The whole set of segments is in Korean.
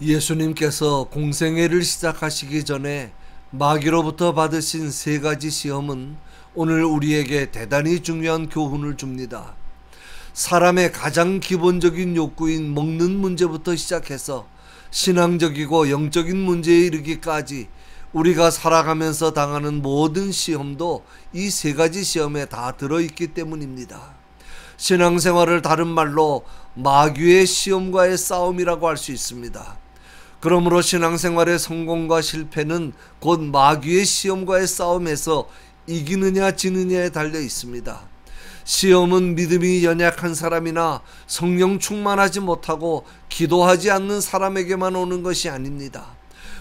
예수님께서 공생애를 시작하시기 전에 마귀로부터 받으신 세 가지 시험은 오늘 우리에게 대단히 중요한 교훈을 줍니다. 사람의 가장 기본적인 욕구인 먹는 문제부터 시작해서 신앙적이고 영적인 문제에 이르기까지 우리가 살아가면서 당하는 모든 시험도 이 세 가지 시험에 다 들어있기 때문입니다. 신앙생활을 다른 말로 마귀의 시험과의 싸움이라고 할 수 있습니다. 그러므로 신앙생활의 성공과 실패는 곧 마귀의 시험과의 싸움에서 이기느냐 지느냐에 달려 있습니다. 시험은 믿음이 연약한 사람이나 성령 충만하지 못하고 기도하지 않는 사람에게만 오는 것이 아닙니다.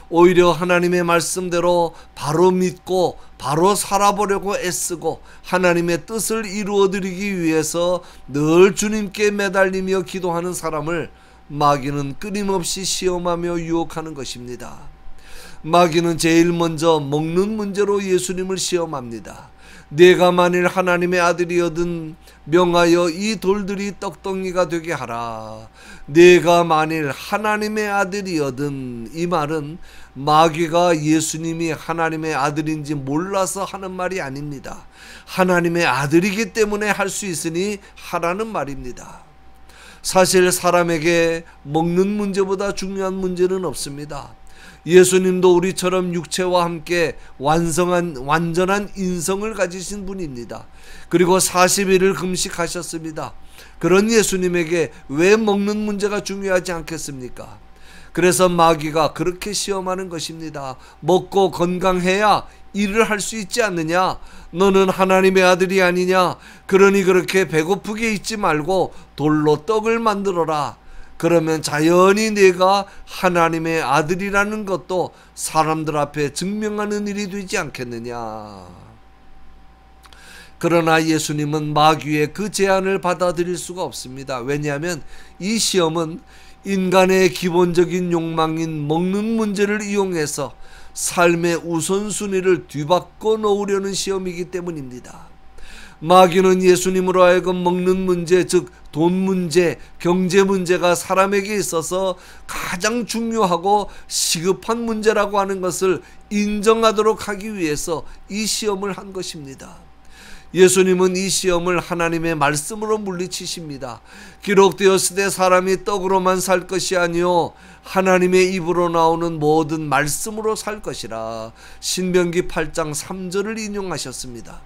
오히려 하나님의 말씀대로 바로 믿고 바로 살아보려고 애쓰고 하나님의 뜻을 이루어드리기 위해서 늘 주님께 매달리며 기도하는 사람을 마귀는 끊임없이 시험하며 유혹하는 것입니다. 마귀는 제일 먼저 먹는 문제로 예수님을 시험합니다. 내가 만일 하나님의 아들이거든 명하여 이 돌들이 떡덩이가 되게 하라. 내가 만일 하나님의 아들이거든, 이 말은 마귀가 예수님이 하나님의 아들인지 몰라서 하는 말이 아닙니다. 하나님의 아들이기 때문에 할 수 있으니 하라는 말입니다. 사실 사람에게 먹는 문제보다 중요한 문제는 없습니다. 예수님도 우리처럼 육체와 함께 완전한 인성을 가지신 분입니다. 그리고 40일을 금식하셨습니다. 그런 예수님에게 왜 먹는 문제가 중요하지 않겠습니까? 그래서 마귀가 그렇게 시험하는 것입니다. 먹고 건강해야 일을 할 수 있지 않느냐? 너는 하나님의 아들이 아니냐? 그러니 그렇게 배고프게 있지 말고 돌로 떡을 만들어라. 그러면 자연히 내가 하나님의 아들이라는 것도 사람들 앞에 증명하는 일이 되지 않겠느냐. 그러나 예수님은 마귀의 그 제안을 받아들일 수가 없습니다. 왜냐하면 이 시험은 인간의 기본적인 욕망인 먹는 문제를 이용해서 삶의 우선순위를 뒤바꿔 놓으려는 시험이기 때문입니다. 마귀는 예수님으로 하여금 먹는 문제, 즉 돈 문제, 경제 문제가 사람에게 있어서 가장 중요하고 시급한 문제라고 하는 것을 인정하도록 하기 위해서 이 시험을 한 것입니다. 예수님은 이 시험을 하나님의 말씀으로 물리치십니다. 기록되었으되 사람이 떡으로만 살 것이 아니요 하나님의 입으로 나오는 모든 말씀으로 살 것이라. 신명기 8장 3절을 인용하셨습니다.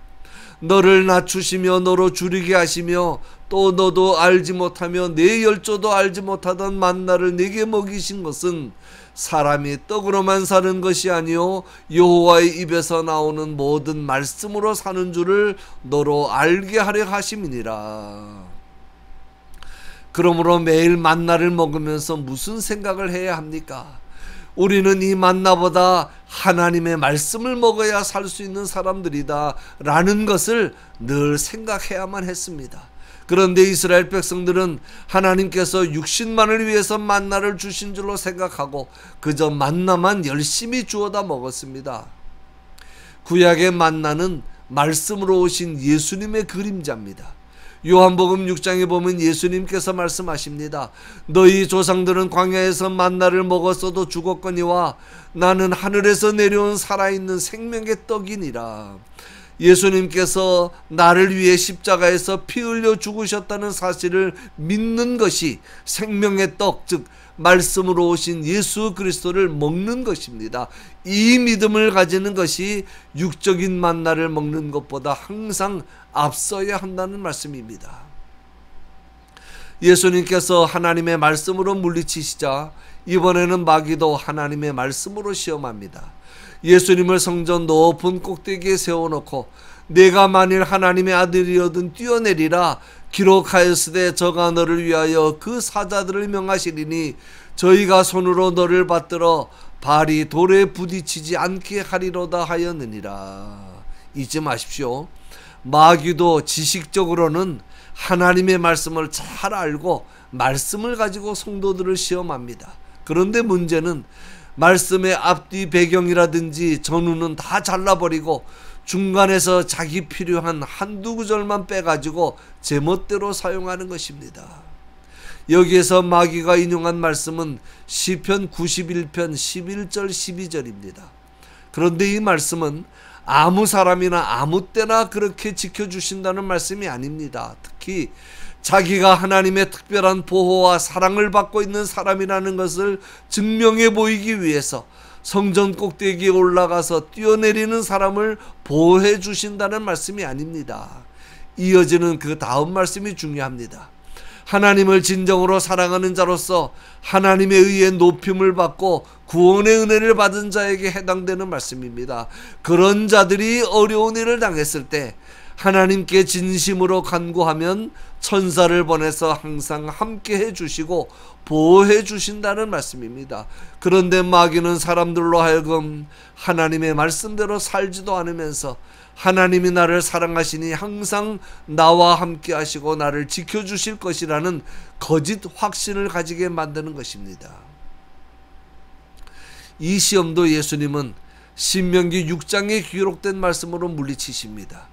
너를 낮추시며 너로 줄이게 하시며 또 너도 알지 못하며 내 열조도 알지 못하던 만나를 내게 먹이신 것은 사람이 떡으로만 사는 것이 아니요 여호와의 입에서 나오는 모든 말씀으로 사는 줄을 너로 알게 하려 하심이니라. 그러므로 매일 만나를 먹으면서 무슨 생각을 해야 합니까? 우리는 이 만나보다 하나님의 말씀을 먹어야 살 수 있는 사람들이다 라는 것을 늘 생각해야만 했습니다. 그런데 이스라엘 백성들은 하나님께서 육신만을 위해서 만나를 주신 줄로 생각하고 그저 만나만 열심히 주워다 먹었습니다. 구약의 만나는 말씀으로 오신 예수님의 그림자입니다. 요한복음 6장에 보면 예수님께서 말씀하십니다. 너희 조상들은 광야에서 만나를 먹었어도 죽었거니와 나는 하늘에서 내려온 살아있는 생명의 떡이니라. 예수님께서 나를 위해 십자가에서 피 흘려 죽으셨다는 사실을 믿는 것이 생명의 떡, 즉 말씀으로 오신 예수 그리스도를 먹는 것입니다. 이 믿음을 가지는 것이 육적인 만나를 먹는 것보다 항상 앞서야 한다는 말씀입니다. 예수님께서 하나님의 말씀으로 물리치시자 이번에는 마귀도 하나님의 말씀으로 시험합니다. 예수님을 성전 높은 꼭대기에 세워놓고 내가 만일 하나님의 아들이거든 뛰어내리라. 기록하였으되 저가 너를 위하여 그 사자들을 명하시리니 저희가 손으로 너를 받들어 발이 돌에 부딪히지 않게 하리로다 하였느니라. 잊지 마십시오. 마귀도 지식적으로는 하나님의 말씀을 잘 알고 말씀을 가지고 성도들을 시험합니다. 그런데 문제는 말씀의 앞뒤 배경이라든지 전후는 다 잘라버리고 중간에서 자기 필요한 한두 구절만 빼가지고 제멋대로 사용하는 것입니다. 여기에서 마귀가 인용한 말씀은 시편 91편 11절 12절입니다. 그런데 이 말씀은 아무 사람이나 아무 때나 그렇게 지켜주신다는 말씀이 아닙니다. 특히 자기가 하나님의 특별한 보호와 사랑을 받고 있는 사람이라는 것을 증명해 보이기 위해서 성전 꼭대기에 올라가서 뛰어내리는 사람을 보호해 주신다는 말씀이 아닙니다. 이어지는 그 다음 말씀이 중요합니다. 하나님을 진정으로 사랑하는 자로서 하나님에 의해 높임을 받고 구원의 은혜를 받은 자에게 해당되는 말씀입니다. 그런 자들이 어려운 일을 당했을 때 하나님께 진심으로 간구하면 천사를 보내서 항상 함께 해주시고 보호해 주신다는 말씀입니다. 그런데 마귀는 사람들로 하여금 하나님의 말씀대로 살지도 않으면서 하나님이 나를 사랑하시니 항상 나와 함께 하시고 나를 지켜주실 것이라는 거짓 확신을 가지게 만드는 것입니다. 이 시험도 예수님은 신명기 6장에 기록된 말씀으로 물리치십니다.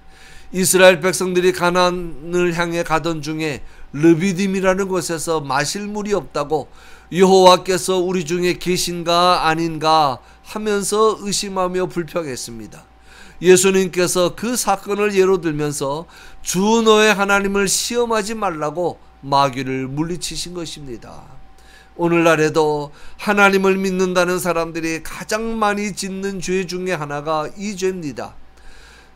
이스라엘 백성들이 가나안을 향해 가던 중에 르비딤이라는 곳에서 마실 물이 없다고 여호와께서 우리 중에 계신가 아닌가 하면서 의심하며 불평했습니다. 예수님께서 그 사건을 예로 들면서 주 너의 하나님을 시험하지 말라고 마귀를 물리치신 것입니다. 오늘날에도 하나님을 믿는다는 사람들이 가장 많이 짓는 죄 중에 하나가 이 죄입니다.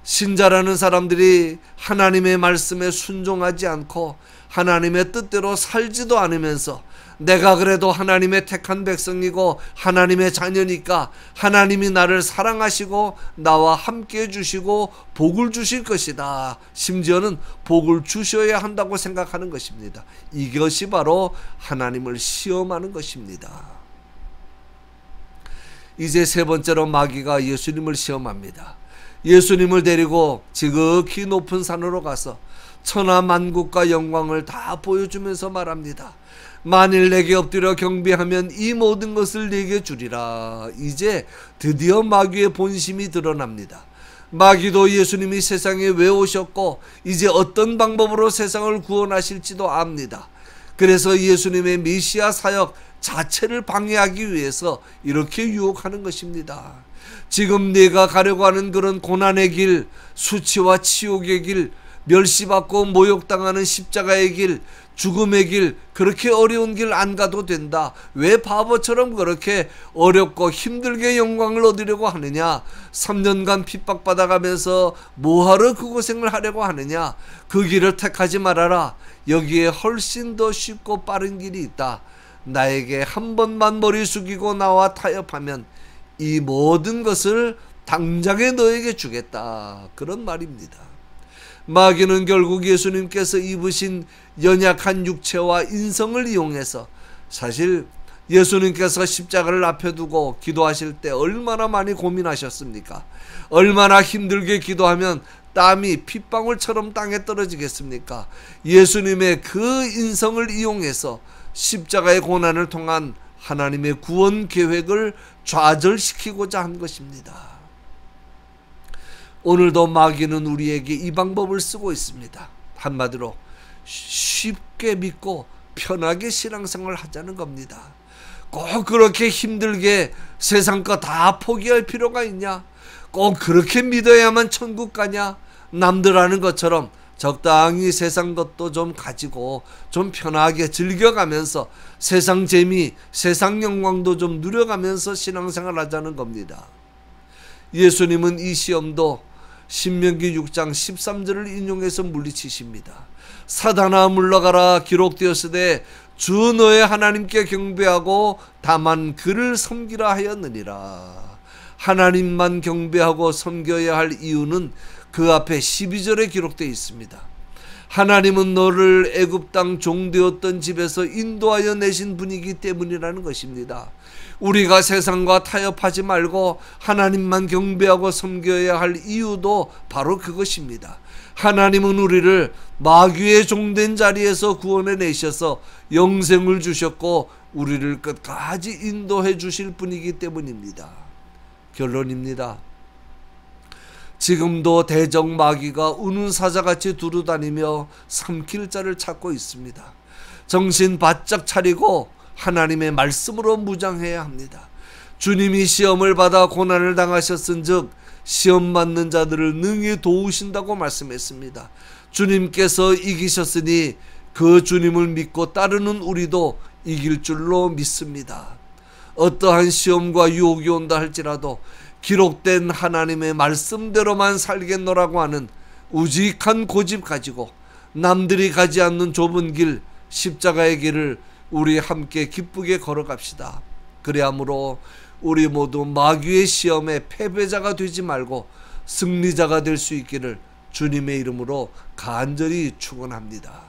신자라는 사람들이 하나님의 말씀에 순종하지 않고 하나님의 뜻대로 살지도 않으면서 내가 그래도 하나님의 택한 백성이고 하나님의 자녀니까 하나님이 나를 사랑하시고 나와 함께 해주시고 복을 주실 것이다. 심지어는 복을 주셔야 한다고 생각하는 것입니다. 이것이 바로 하나님을 시험하는 것입니다. 이제 세 번째로 마귀가 예수님을 시험합니다. 예수님을 데리고 지극히 높은 산으로 가서 천하 만국과 영광을 다 보여주면서 말합니다. 만일 내게 엎드려 경배하면 이 모든 것을 내게 주리라. 이제 드디어 마귀의 본심이 드러납니다. 마귀도 예수님이 세상에 왜 오셨고 이제 어떤 방법으로 세상을 구원하실지도 압니다. 그래서 예수님의 메시아 사역 자체를 방해하기 위해서 이렇게 유혹하는 것입니다. 지금 네가 가려고 하는 그런 고난의 길, 수치와 치욕의 길, 멸시받고 모욕당하는 십자가의 길, 죽음의 길, 그렇게 어려운 길 안 가도 된다. 왜 바보처럼 그렇게 어렵고 힘들게 영광을 얻으려고 하느냐? 3년간 핍박받아가면서 뭐하러 그 고생을 하려고 하느냐? 그 길을 택하지 말아라. 여기에 훨씬 더 쉽고 빠른 길이 있다. 나에게 한 번만 머리 숙이고 나와 타협하면 이 모든 것을 당장에 너에게 주겠다. 그런 말입니다. 마귀는 결국 예수님께서 입으신 연약한 육체와 인성을 이용해서 사실 예수님께서 십자가를 앞에 두고 기도하실 때 얼마나 많이 고민하셨습니까? 얼마나 힘들게 기도하면 땀이 핏방울처럼 땅에 떨어지겠습니까? 예수님의 그 인성을 이용해서 십자가의 고난을 통한 하나님의 구원 계획을 좌절시키고자 한 것입니다. 오늘도 마귀는 우리에게 이 방법을 쓰고 있습니다. 한마디로 쉽게 믿고 편하게 신앙생활을 하자는 겁니다. 꼭 그렇게 힘들게 세상 거 다 포기할 필요가 있냐? 꼭 그렇게 믿어야만 천국 가냐? 남들 하는 것처럼 적당히 세상 것도 좀 가지고 좀 편하게 즐겨가면서 세상 재미, 세상 영광도 좀 누려가면서 신앙생활 하자는 겁니다. 예수님은 이 시험도 신명기 6장 13절을 인용해서 물리치십니다. 사단아 물러가라 기록되었으되 주 너의 하나님께 경배하고 다만 그를 섬기라 하였느니라. 하나님만 경배하고 섬겨야 할 이유는 그 앞에 12절에 기록되어 있습니다. 하나님은 너를 애굽 땅 종되었던 집에서 인도하여 내신 분이기 때문이라는 것입니다. 우리가 세상과 타협하지 말고 하나님만 경배하고 섬겨야 할 이유도 바로 그것입니다. 하나님은 우리를 마귀의 종된 자리에서 구원해 내셔서 영생을 주셨고 우리를 끝까지 인도해 주실 분이기 때문입니다. 결론입니다. 지금도 대적 마귀가 우는 사자같이 두루다니며 삼킬 자를 찾고 있습니다. 정신 바짝 차리고 하나님의 말씀으로 무장해야 합니다. 주님이 시험을 받아 고난을 당하셨은즉 시험 받는 자들을 능히 도우신다고 말씀했습니다. 주님께서 이기셨으니 그 주님을 믿고 따르는 우리도 이길 줄로 믿습니다. 어떠한 시험과 유혹이 온다 할지라도 기록된 하나님의 말씀대로만 살겠노라고 하는 우직한 고집 가지고 남들이 가지 않는 좁은 길, 십자가의 길을 우리 함께 기쁘게 걸어갑시다. 그리하므로 우리 모두 마귀의 시험에 패배자가 되지 말고 승리자가 될 수 있기를 주님의 이름으로 간절히 축원합니다.